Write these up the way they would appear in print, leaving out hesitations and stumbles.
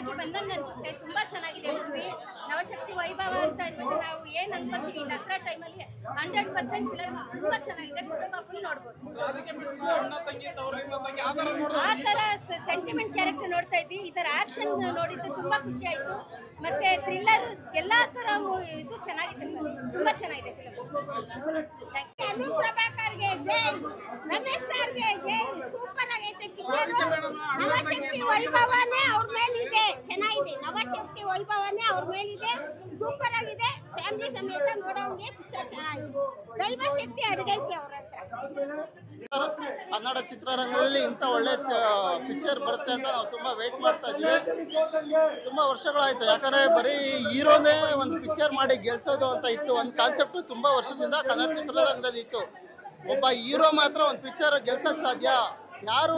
ಆಗಿ ಬಂದಂಗೆ ಅನ್ಸುತ್ತೆ. ತುಂಬಾ ಚೆನ್ನಾಗಿದೆ ಮೂವಿ. ನವಶಕ್ತಿ ವೈಭವ ಅಂತ ಅಂದ್ಬಿಟ್ಟು ನಾವು ಏನ್ ಅನ್ಕೋತೀವಿ ದಸರಾ ಟೈಮಲ್ಲಿ 100% ಫಿಲಮ್ ತುಂಬಾ ಚೆನ್ನಾಗಿದೆ. ಕುಟುಂಬ ಫುಲ್ ನೋಡ್ಬೋದು. ಆ ತರ ಸೆಂಟಿಮೆಂಟ್ ಕ್ಯಾರೆಕ್ಟರ್ ನೋಡ್ತಾ ಇದ್ವಿ. ಈ ತರ ಆಕ್ಷನ್ ನೋಡಿದ್ದು ತುಂಬಾ ಖುಷಿ ಆಯ್ತು. ಮತ್ತೆ ಥ್ರಿಲ್ಲರ್ ಎಲ್ಲಾ ತರ ಇದು ಚೆನ್ನಾಗಿದೆ ಸರ್. ತುಂಬಾ ಚೆನ್ನಾಗಿದೆ ಫಿಲಮ್. ಅನು ಪ್ರಭಾಕರ್ಗೆ ಜೈ, ರಮೇಶ್ ಸರ್ಗೆ ಜೈ. ಸೂಪರ್ ಆಗೈತೆ ಪಿಕ್ಚರ್. ನವಶಕ್ತಿ ವೈಭವನೇ ಅವ್ರ ಮೇಲಿದೆ, ಚೆನ್ನಾಗಿದೆ. ನವಶಕ್ತಿ ವೈಭವನೇ ಅವ್ರ ಮೇಲಿದೆ, ಸೂಪರ್ ಆಗಿದೆ. ಫ್ಯಾಮಿಲಿ ಸಮೇತ ನೋಡೋಂಗೆ ಪಿಕ್ಚರ್ ಚೆನ್ನಾಗಿದೆ. ದೈವ ಶಕ್ತಿ ಅಡಗೈತೆ ಅವ್ರ ಹತ್ರ. ಕನ್ನಡ ಚಿತ್ರರಂಗದಲ್ಲಿ ಇಂಥ ಒಳ್ಳೆ ಪಿಕ್ಚರ್ ಬರುತ್ತೆ ಅಂತ ನಾವು ತುಂಬಾ ವೇಟ್ ಮಾಡ್ತಾ ಇದ್ದೀವಿ. ತುಂಬಾ ವರ್ಷಗಳಾಯ್ತು. ಯಾಕಂದ್ರೆ ಬರೀ ಹೀರೋನೇ ಒಂದು ಪಿಕ್ಚರ್ ಮಾಡಿ ಗೆಲ್ಸೋದು ಅಂತ ಇತ್ತು, ಒಂದು ಕಾನ್ಸೆಪ್ಟ್ ತುಂಬಾ ವರ್ಷದಿಂದ ಕನ್ನಡ ಚಿತ್ರರಂಗದಲ್ಲಿ ಇತ್ತು. ಒಬ್ಬ ಹೀರೋ ಮಾತ್ರ ಒಂದು ಪಿಕ್ಚರ್ ಗೆಲ್ಸಕ್ ಸಾಧ್ಯ, ಯಾರು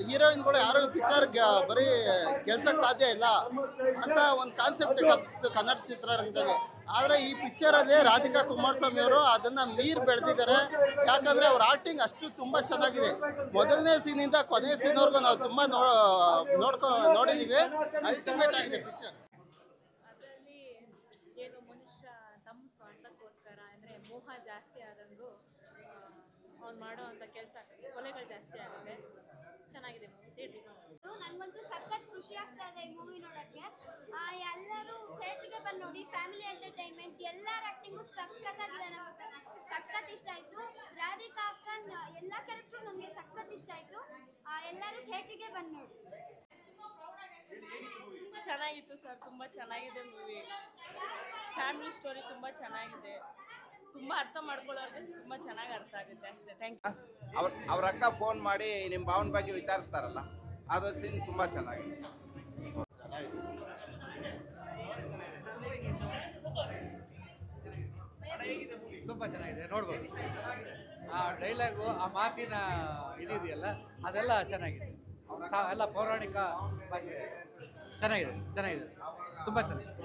ಹೀರೋಯಿನ್ಗಳು ಯಾರು ಪಿಕ್ಚರ್ ಬರೀ ಗೆಲ್ಸಕ್ ಸಾಧ್ಯ ಇಲ್ಲ ಅಂತ ಒಂದು ಕಾನ್ಸೆಪ್ಟ್ ಇತ್ತು ಕನ್ನಡ ಚಿತ್ರರಂಗದಲ್ಲಿ. ಆದರೆ ಈ ಪಿಕ್ಚರಲ್ಲಿ ರಾಧಿಕಾ ಕುಮಾರಸ್ವಾಮಿ ಅವರು ಅದನ್ನ ಮೀರ್ ಬೆಳೆದಿದ್ದಾರೆ. ಯಾಕಂದ್ರೆ ಅವ್ರ ಆಕ್ಟಿಂಗ್ ಅಷ್ಟು ತುಂಬಾ ಚೆನ್ನಾಗಿದೆ. ಮೊದಲನೇ ಸೀನಿಂದ ಕೊನೆಯ ಸೀನ್ವರೆಗೂ ನಾವು ತುಂಬಾ ನೋಡಿದೀವಿ. ಅಲ್ಟಿಮೇಟ್ ಆಗಿದೆ ಪಿಕ್ಚರ್. ಅದರಲ್ಲಿ ಏನು ಮನುಷ್ಯ ತಮ್ಮ ಸ್ವಾರ್ಥಕ್ಕೋಸ್ಕರ ಅಂದರೆ ಮೋಹ ಜಾಸ್ತಿ ಆದಂಗೂ ಅವ್ನು ಮಾಡೋ ಅಂಥ ಕೆಲಸ ಕೊಲೆಗಳು ಜಾಸ್ತಿ ಆಗುತ್ತೆ. ಚೆನ್ನಾಗಿದೆ ಮೂವಿ. ನನಗಂತೂ ಸಖತ್ ಖುಷಿ ಆಗ್ತಾ ಇದೆ ಈ ಮೂವಿ ನೋಡೋಕ್ಕೆ. ಎಲ್ಲರೂ ಥಿಯೇಟ್ರಿಗೆ ಬಂದು ನೋಡಿ. Family entertainment. ಎಲ್ಲರ ಆ್ಯಕ್ಟಿಂಗು ಸಖತ್ತಾಗಿದೆ. ನನಗೆ ಸಖತ್ ಇಷ್ಟ ಆಯಿತು. ರಾಧಿಕಾ ಅಕ್ಕನ್ ಎಲ್ಲ ಕ್ಯಾರೆಕ್ಟ್ರು ನನಗೆ ಸಖತ್ ಇಷ್ಟ ಆಯಿತು. ಎಲ್ಲರೂ ಥಿಯೇಟ್ರಿಗೆ ಬಂದು ನೋಡಿ. ಚೆನ್ನಾಗಿತ್ತು ಸರ್, ತುಂಬ ಚೆನ್ನಾಗಿದೆ ಮೂವಿ. ಫ್ಯಾಮಿಲಿ ಸ್ಟೋರಿ ತುಂಬ ಚೆನ್ನಾಗಿದೆ. ತುಂಬ ಅರ್ಥ ಮಾಡ್ಕೊಳ್ಳೋರಿಗೆ ತುಂಬ ಚೆನ್ನಾಗಿ ಅರ್ಥ ಆಗುತ್ತೆ ಅಷ್ಟೇ. Thank you. ಅವ್ರ ಅಕ್ಕ ಫೋನ್ ಮಾಡಿ ನಿಮ್ಮ ಭಾವನ ಬಗ್ಗೆ ವಿಚಾರಿಸ್ತಾರಲ್ಲ, ಅದು ಸೀನ್ ತುಂಬ ಚೆನ್ನಾಗಿದೆ. ತುಂಬ ಚೆನ್ನಾಗಿದೆ, ನೋಡ್ಬೋದು. ಆ ಡೈಲಾಗು, ಆ ಮಾತಿನ ಇದಿದೆಯಲ್ಲ, ಅದೆಲ್ಲ ಚೆನ್ನಾಗಿದೆ. ಎಲ್ಲ ಪೌರಾಣಿಕ ಭಾಷೆ ಚೆನ್ನಾಗಿದೆ, ಚೆನ್ನಾಗಿದೆ, ತುಂಬ ಚೆನ್ನಾಗಿದೆ.